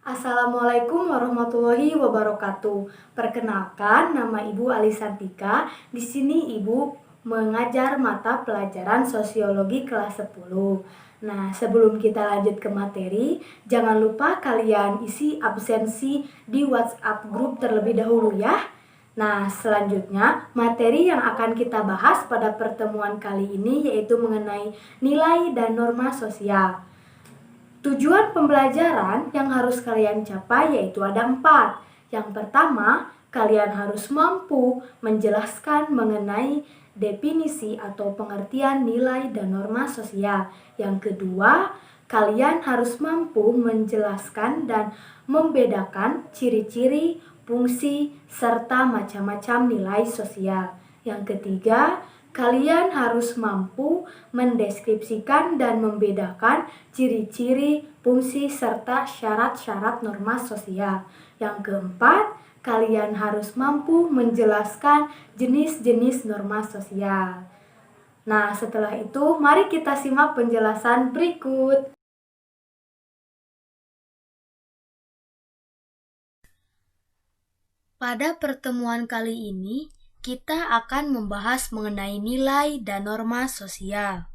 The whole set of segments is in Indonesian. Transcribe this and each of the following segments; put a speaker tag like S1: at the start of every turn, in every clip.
S1: Assalamualaikum warahmatullahi wabarakatuh. Perkenalkan, nama Ibu Alisantika. Di sini Ibu mengajar mata pelajaran sosiologi kelas 10. Nah, sebelum kita lanjut ke materi, jangan lupa kalian isi absensi di WhatsApp grup terlebih dahulu ya. Nah, selanjutnya materi yang akan kita bahas pada pertemuan kali ini yaitu mengenai nilai dan norma sosial. Tujuan pembelajaran yang harus kalian capai yaitu ada 4. Yang pertama, kalian harus mampu menjelaskan mengenai definisi atau pengertian nilai dan norma sosial. Yang kedua, kalian harus mampu menjelaskan dan membedakan ciri-ciri, fungsi, serta macam-macam nilai sosial. Yang ketiga, kalian harus mampu mendeskripsikan dan membedakan ciri-ciri, fungsi, serta syarat-syarat norma sosial. Yang keempat, kalian harus mampu menjelaskan jenis-jenis norma sosial. Nah, setelah itu, mari kita simak penjelasan berikut. Pada pertemuan kali ini, kita akan membahas mengenai nilai dan norma sosial.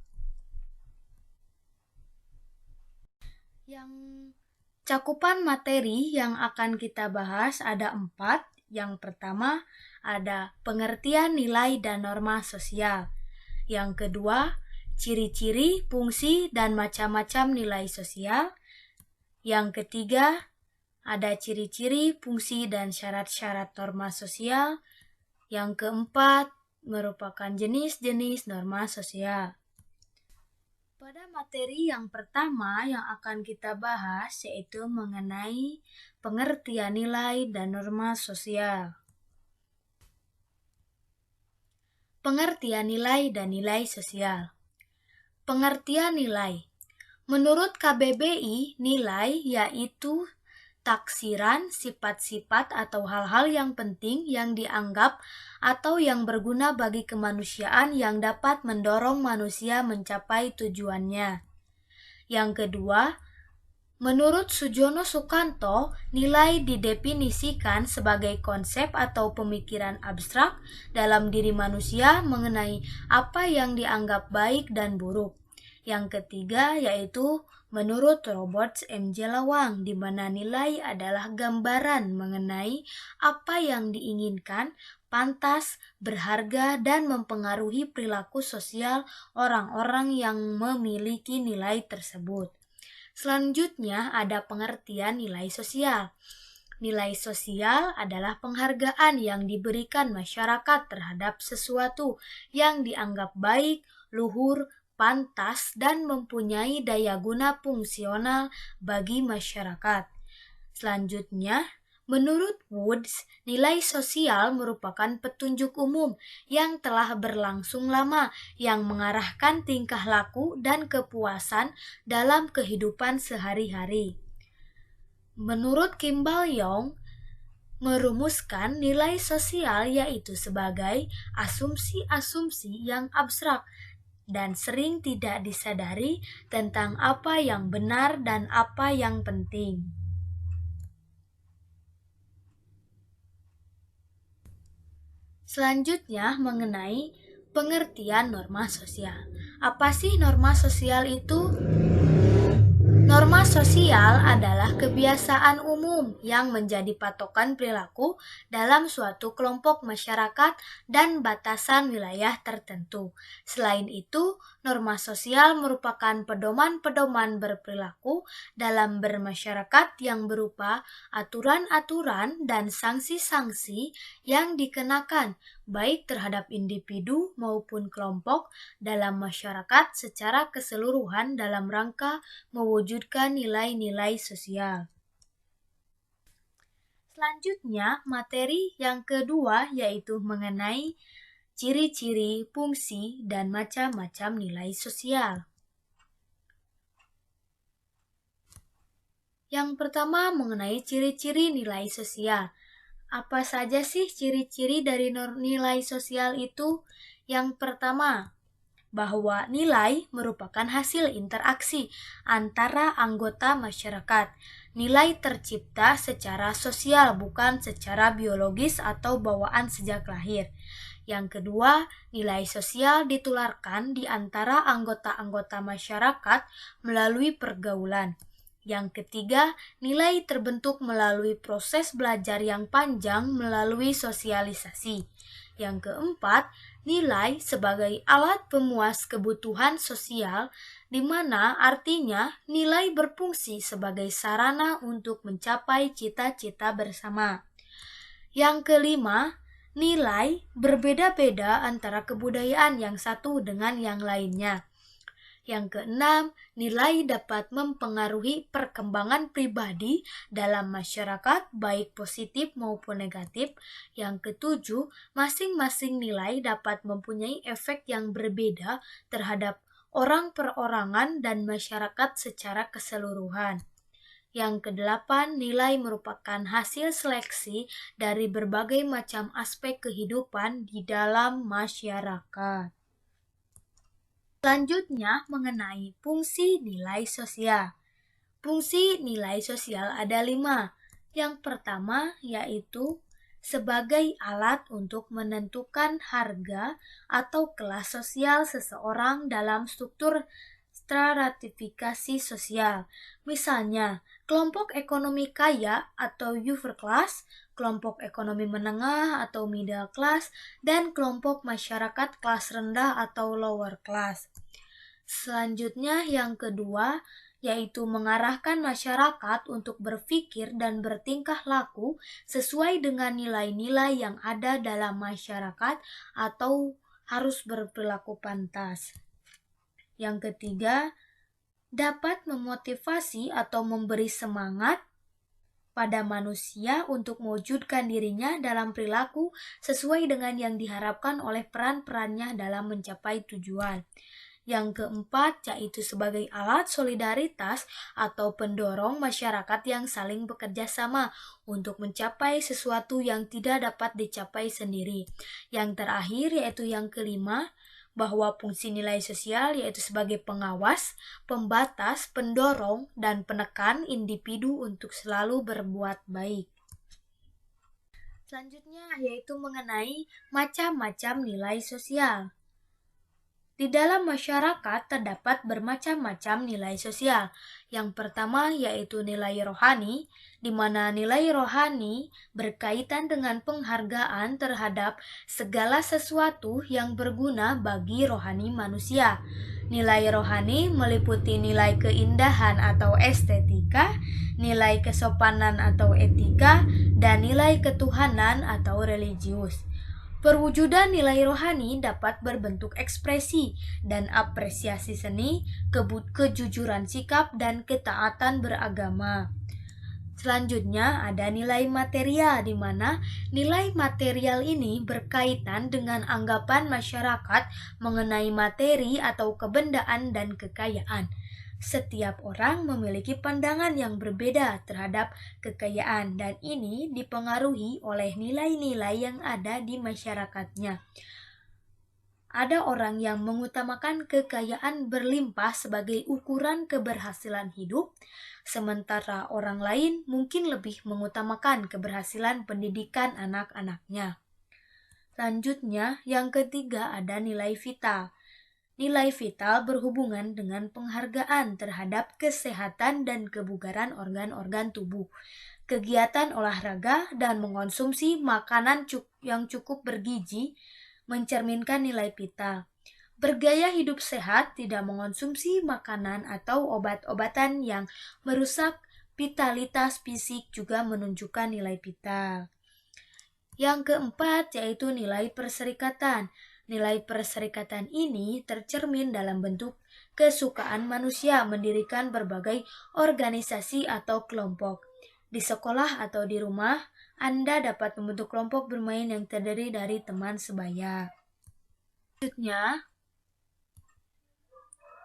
S1: Yang cakupan materi yang akan kita bahas ada 4. Yang pertama ada pengertian nilai dan norma sosial. Yang kedua, ciri-ciri, fungsi, dan macam-macam nilai sosial. Yang ketiga, ada ciri-ciri, fungsi, dan syarat-syarat norma sosial. Yang keempat, merupakan jenis-jenis norma sosial. Pada materi yang pertama yang akan kita bahas yaitu mengenai pengertian nilai dan norma sosial. Pengertian nilai dan nilai sosial. Pengertian nilai. Menurut KBBI, nilai yaitu taksiran, sifat-sifat atau hal-hal yang penting yang dianggap atau yang berguna bagi kemanusiaan yang dapat mendorong manusia mencapai tujuannya. Yang kedua, menurut Sujono Sukanto, nilai didefinisikan sebagai konsep atau pemikiran abstrak dalam diri manusia mengenai apa yang dianggap baik dan buruk. Yang ketiga yaitu menurut Robert M. J. Lawang, di mana nilai adalah gambaran mengenai apa yang diinginkan, pantas, berharga, dan mempengaruhi perilaku sosial orang-orang yang memiliki nilai tersebut. Selanjutnya ada pengertian nilai sosial. Nilai sosial adalah penghargaan yang diberikan masyarakat terhadap sesuatu yang dianggap baik, luhur, pantas, dan mempunyai daya guna fungsional bagi masyarakat. Selanjutnya, menurut Woods, nilai sosial merupakan petunjuk umum yang telah berlangsung lama yang mengarahkan tingkah laku dan kepuasan dalam kehidupan sehari-hari. Menurut Kimball Young, merumuskan nilai sosial yaitu sebagai asumsi-asumsi yang abstrak dan sering tidak disadari tentang apa yang benar dan apa yang penting. Selanjutnya mengenai pengertian norma sosial. Apa sih norma sosial itu? Norma sosial adalah kebiasaan umum yang menjadi patokan perilaku dalam suatu kelompok masyarakat dan batasan wilayah tertentu. Selain itu, norma sosial merupakan pedoman-pedoman berperilaku dalam bermasyarakat yang berupa aturan-aturan dan sanksi-sanksi yang dikenakan baik terhadap individu maupun kelompok dalam masyarakat secara keseluruhan dalam rangka mewujudkan nilai-nilai sosial. Selanjutnya, materi yang kedua yaitu mengenai ciri-ciri, fungsi, dan macam-macam nilai sosial. Yang pertama mengenai ciri-ciri nilai sosial. Apa saja sih ciri-ciri dari nilai sosial itu? Yang pertama, bahwa nilai merupakan hasil interaksi antara anggota masyarakat. nilai tercipta secara sosial, bukan secara biologis atau bawaan sejak lahir. Yang kedua, nilai sosial ditularkan di antara anggota-anggota masyarakat melalui pergaulan. Yang ketiga, nilai terbentuk melalui proses belajar yang panjang melalui sosialisasi. Yang keempat, nilai sebagai alat pemuas kebutuhan sosial, di mana artinya nilai berfungsi sebagai sarana untuk mencapai cita-cita bersama. Yang kelima, nilai berbeda-beda antara kebudayaan yang satu dengan yang lainnya. Yang keenam, nilai dapat mempengaruhi perkembangan pribadi dalam masyarakat, baik positif maupun negatif. Yang ketujuh, masing-masing nilai dapat mempunyai efek yang berbeda terhadap orang perorangan dan masyarakat secara keseluruhan. Yang kedelapan, nilai merupakan hasil seleksi dari berbagai macam aspek kehidupan di dalam masyarakat. Selanjutnya, mengenai fungsi nilai sosial. Fungsi nilai sosial ada 5. Yang pertama yaitu sebagai alat untuk menentukan harga atau kelas sosial seseorang dalam struktur stratifikasi sosial. Misalnya, kelompok ekonomi kaya atau upper class, kelompok ekonomi menengah atau middle class, dan kelompok masyarakat kelas rendah atau lower class. Selanjutnya yang kedua, yaitu mengarahkan masyarakat untuk berpikir dan bertingkah laku sesuai dengan nilai-nilai yang ada dalam masyarakat atau harus berperilaku pantas. Yang ketiga, dapat memotivasi atau memberi semangat pada manusia untuk mewujudkan dirinya dalam perilaku sesuai dengan yang diharapkan oleh peran-perannya dalam mencapai tujuan. Yang keempat, yaitu sebagai alat solidaritas atau pendorong masyarakat yang saling bekerja sama untuk mencapai sesuatu yang tidak dapat dicapai sendiri. Yang terakhir, yaitu yang kelima, bahwa fungsi nilai sosial yaitu sebagai pengawas, pembatas, pendorong, dan penekan individu untuk selalu berbuat baik. Selanjutnya yaitu mengenai macam-macam nilai sosial. Di dalam masyarakat terdapat bermacam-macam nilai sosial. Yang pertama yaitu nilai rohani, di mana nilai rohani berkaitan dengan penghargaan terhadap segala sesuatu yang berguna bagi rohani manusia. Nilai rohani meliputi nilai keindahan atau estetika, nilai kesopanan atau etika, dan nilai ketuhanan atau religius. Perwujudan nilai rohani dapat berbentuk ekspresi dan apresiasi seni, kejujuran sikap, dan ketaatan beragama. Selanjutnya ada nilai material, di mana nilai material ini berkaitan dengan anggapan masyarakat mengenai materi atau kebendaan dan kekayaan. Setiap orang memiliki pandangan yang berbeda terhadap kekayaan dan ini dipengaruhi oleh nilai-nilai yang ada di masyarakatnya. Ada orang yang mengutamakan kekayaan berlimpah sebagai ukuran keberhasilan hidup, sementara orang lain mungkin lebih mengutamakan keberhasilan pendidikan anak-anaknya. Selanjutnya, yang ketiga ada nilai vital. Nilai vital berhubungan dengan penghargaan terhadap kesehatan dan kebugaran organ-organ tubuh, kegiatan olahraga, dan mengonsumsi makanan yang cukup bergizi mencerminkan nilai vital. Bergaya hidup sehat, tidak mengonsumsi makanan atau obat-obatan yang merusak vitalitas fisik juga menunjukkan nilai vital. Yang keempat yaitu nilai perserikatan. Nilai perserikatan ini tercermin dalam bentuk kesukaan manusia mendirikan berbagai organisasi atau kelompok. Di sekolah atau di rumah, Anda dapat membentuk kelompok bermain yang terdiri dari teman sebaya. Selanjutnya,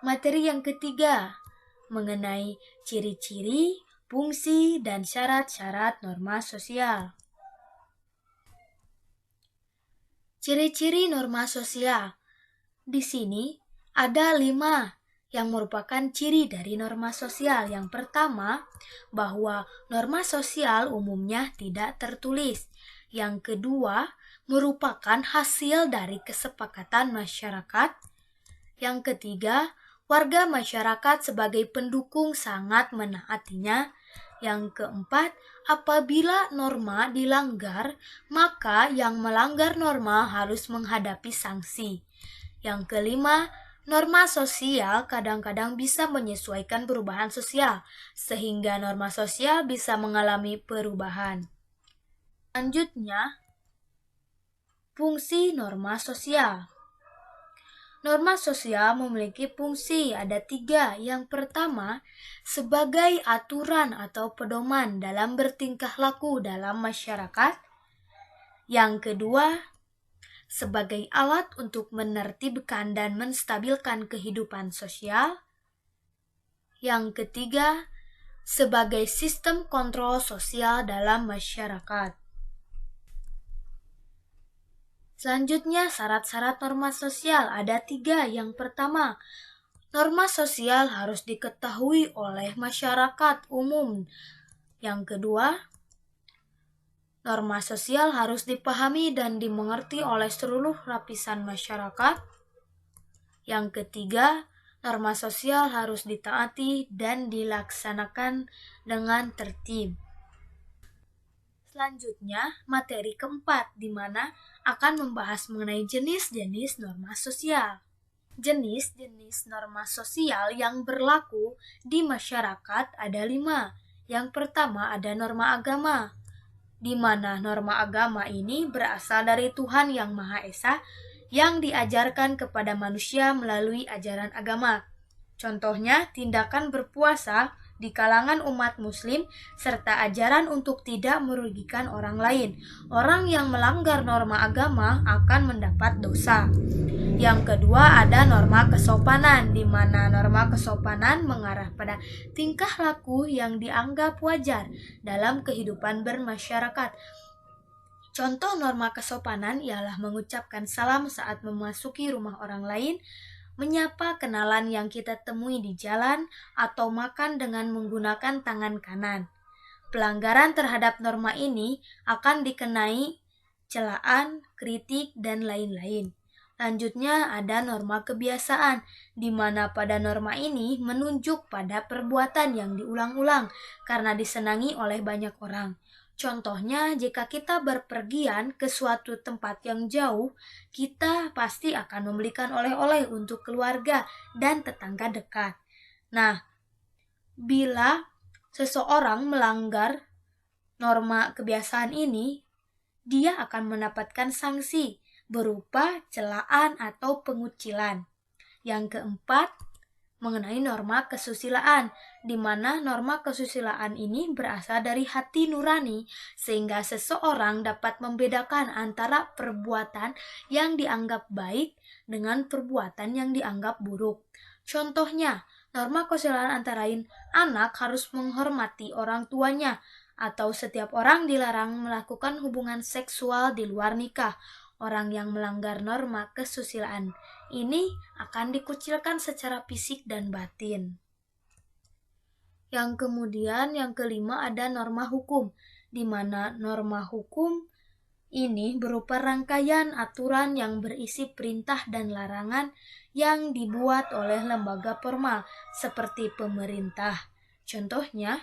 S1: materi yang ketiga mengenai ciri-ciri, fungsi, dan syarat-syarat norma sosial. Ciri-ciri norma sosial. Di sini ada 5, yang merupakan ciri dari norma sosial. Yang pertama, bahwa norma sosial umumnya tidak tertulis. Yang kedua, merupakan hasil dari kesepakatan masyarakat. Yang ketiga, warga masyarakat sebagai pendukung sangat menaatinya. Yang keempat, apabila norma dilanggar, maka yang melanggar norma harus menghadapi sanksi. Yang kelima, norma sosial kadang-kadang bisa menyesuaikan perubahan sosial, sehingga norma sosial bisa mengalami perubahan. Selanjutnya, fungsi norma sosial. Norma sosial memiliki fungsi, ada 3. Yang pertama, sebagai aturan atau pedoman dalam bertingkah laku dalam masyarakat. Yang kedua, sebagai alat untuk menertibkan dan menstabilkan kehidupan sosial. Yang ketiga, sebagai sistem kontrol sosial dalam masyarakat. Selanjutnya, syarat-syarat norma sosial ada 3. Yang pertama, norma sosial harus diketahui oleh masyarakat umum. Yang kedua, norma sosial harus dipahami dan dimengerti oleh seluruh lapisan masyarakat. Yang ketiga, norma sosial harus ditaati dan dilaksanakan dengan tertib. Selanjutnya, materi keempat, di mana akan membahas mengenai jenis-jenis norma sosial. Jenis-jenis norma sosial yang berlaku di masyarakat ada 5. Yang pertama ada norma agama, di mana norma agama ini berasal dari Tuhan Yang Maha Esa yang diajarkan kepada manusia melalui ajaran agama. Contohnya, tindakan berpuasa di kalangan umat muslim, serta ajaran untuk tidak merugikan orang lain. Orang yang melanggar norma agama akan mendapat dosa. Yang kedua ada norma kesopanan, di mana norma kesopanan mengarah pada tingkah laku yang dianggap wajar dalam kehidupan bermasyarakat. Contoh norma kesopanan ialah mengucapkan salam saat memasuki rumah orang lain, menyapa kenalan yang kita temui di jalan, atau makan dengan menggunakan tangan kanan. Pelanggaran terhadap norma ini akan dikenai celaan, kritik, dan lain-lain. Lanjutnya ada norma kebiasaan, di mana pada norma ini menunjuk pada perbuatan yang diulang-ulang karena disenangi oleh banyak orang. Contohnya, jika kita berpergian ke suatu tempat yang jauh, kita pasti akan membelikan oleh-oleh untuk keluarga dan tetangga dekat. Nah, bila seseorang melanggar norma kebiasaan ini, dia akan mendapatkan sanksi berupa celaan atau pengucilan. Yang keempat, mengenai norma kesusilaan, di mana norma kesusilaan ini berasal dari hati nurani, sehingga seseorang dapat membedakan antara perbuatan yang dianggap baik dengan perbuatan yang dianggap buruk. Contohnya, norma kesusilaan antara lain, anak harus menghormati orang tuanya, atau setiap orang dilarang melakukan hubungan seksual di luar nikah. Orang yang melanggar norma kesusilaan ini akan dikucilkan secara fisik dan batin. Yang kemudian, yang kelima ada norma hukum, di mana norma hukum ini berupa rangkaian aturan yang berisi perintah dan larangan yang dibuat oleh lembaga formal seperti pemerintah. Contohnya,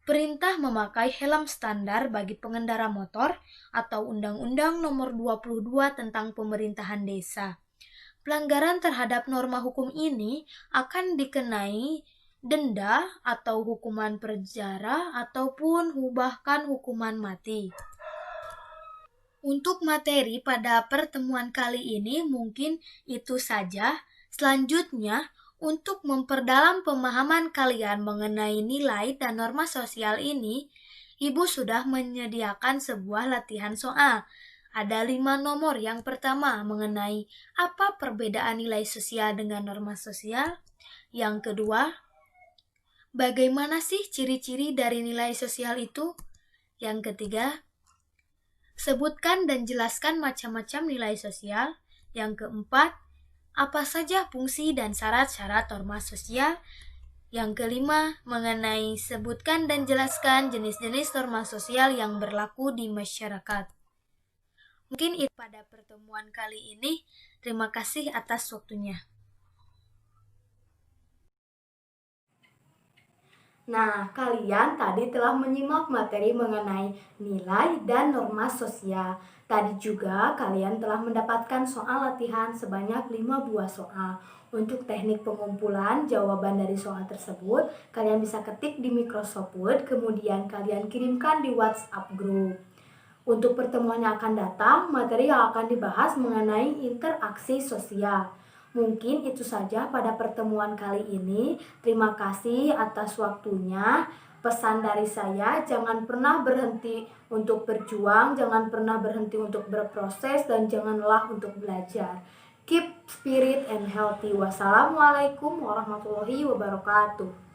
S1: perintah memakai helm standar bagi pengendara motor atau Undang-Undang Nomor 22 tentang Pemerintahan Desa. Pelanggaran terhadap norma hukum ini akan dikenai denda atau hukuman penjara ataupun bahkan hukuman mati. Untuk materi pada pertemuan kali ini mungkin itu saja. Selanjutnya, untuk memperdalam pemahaman kalian mengenai nilai dan norma sosial ini, Ibu sudah menyediakan sebuah latihan soal. Ada 5 nomor. Yang pertama, mengenai apa perbedaan nilai sosial dengan norma sosial. Yang kedua, bagaimana sih ciri-ciri dari nilai sosial itu? Yang ketiga, sebutkan dan jelaskan macam-macam nilai sosial. Yang keempat, Apa saja fungsi dan syarat-syarat ormas sosial? Yang kelima, mengenai sebutkan dan jelaskan jenis-jenis norma sosial yang berlaku di masyarakat. Mungkin itu pada pertemuan kali ini. Terima kasih atas waktunya.
S2: Nah, kalian tadi telah menyimak materi mengenai nilai dan norma sosial. Tadi juga kalian telah mendapatkan soal latihan sebanyak 5 buah soal. Untuk teknik pengumpulan jawaban dari soal tersebut, kalian bisa ketik di Microsoft Word, kemudian kalian kirimkan di WhatsApp group. Untuk pertemuan yang akan datang, materi yang akan dibahas mengenai interaksi sosial. Mungkin itu saja pada pertemuan kali ini. Terima kasih atas waktunya. Pesan dari saya, jangan pernah berhenti untuk berjuang, jangan pernah berhenti untuk berproses, dan jangan lelah untuk belajar. Keep spirit and healthy. Wassalamualaikum warahmatullahi wabarakatuh.